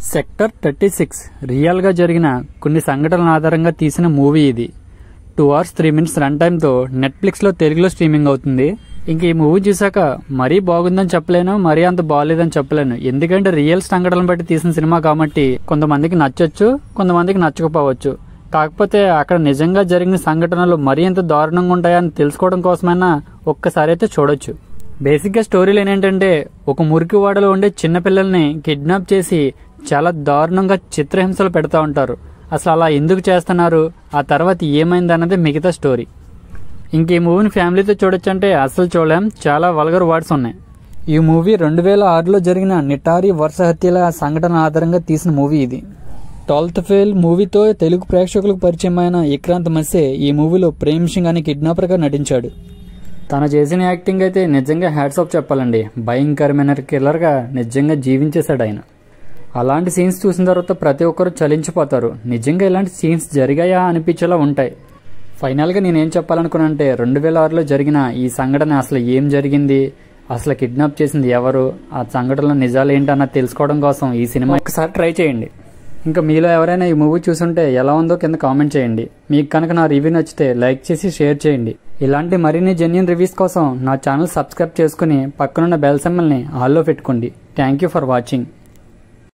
Sector 36 real గా జరిగిన కొన్ని సంఘటనల ఆధారంగా తీసిన మూవీ ఇది. 2 hours 3 minutes రన్ టైమ్ తో నెట్ఫ్లిక్స్ లో తెలుగులో స్ట్రీమింగ్ అవుతుంది. ఇంక ఈ మూవీ చూసాక మరీ బాగుందని చెప్పలేను, మరీ అంత బాగాలేదని చెప్పలేను. ఎందుకంటే రియల్ సంఘటనలు బట్టి తీసిన సినిమా కాబట్టి కొంతమందికి నచ్చొచ్చు, కొంతమందికి నచ్చకపోవచ్చు. కాకపోతే అక్కడ నిజంగా జరిగిన సంఘటనలు మరీ ఎంత దారుణంగా ఉంటాయని తెలుసుకోవడం కోసమైనా ఒక్కసారి అయితే చూడొచ్చు. బేసిక్ గా స్టోరీలు ఏంటంటే, ఒక మురికివాడలో ఉండే చిన్నపిల్లల్ని కిడ్నాప్ చేసి చాలా దారుణంగా చిత్రహింసలు పెడతా ఉంటారు. అసలు అలా ఎందుకు చేస్తున్నారు, ఆ తర్వాత ఏమైంది అన్నది మిగతా స్టోరీ. ఇంక ఈ మూవీని ఫ్యామిలీతో చూడొచ్చు అంటే అసలు చూడలేం, చాలా వల్గర్ వర్డ్స్ ఉన్నాయి. ఈ మూవీ 2006లో జరిగిన నిటారీ వరుస హత్యల సంఘటన ఆధారంగా తీసిన మూవీ ఇది. 12th ఫెయిల్ మూవీతో తెలుగు ప్రేక్షకులకు పరిచయమైన విక్రాంత్ మస్సే ఈ మూవీలో ప్రేమ్ సింగ్ అనే కిడ్నాపర్ గా నటించాడు. తను చేసిన యాక్టింగ్ అయితే నిజంగా హ్యాట్స్ ఆఫ్ చెప్పాలండి. భయంకరమైన కిల్లర్ గా నిజంగా జీవించేశాడు ఆయన. అలాంటి సీన్స్ చూసిన తర్వాత ప్రతి ఒక్కరు చలించిపోతారు. నిజంగా ఇలాంటి సీన్స్ జరిగాయా అనిపించేలా ఉంటాయి. ఫైనల్ గా నేనేం చెప్పాలనుకున్నానంటే, 2006లో జరిగిన ఈ సంఘటన అసలు ఏం జరిగింది, అసలు కిడ్నాప్ చేసింది ఎవరు, ఆ సంఘటనలో నిజాలు ఏంటన్నది తెలుసుకోవడం కోసం ఈ సినిమా ఒకసారి ట్రై చేయండి. ఇంకా మీలో ఎవరైనా ఈ మూవీ చూసుంటే ఎలా ఉందో కింద కామెంట్ చేయండి. మీకు కనుక నా రివ్యూ నచ్చితే లైక్ చేసి షేర్ చేయండి. ఇలాంటి మరిన్ని జెన్యూన్ రివ్యూస్ కోసం నా ఛానల్ సబ్స్క్రైబ్ చేసుకుని పక్కనున్న బెల్ సింబల్ని ఆల్లో పెట్టుకోండి. Thank you for watching.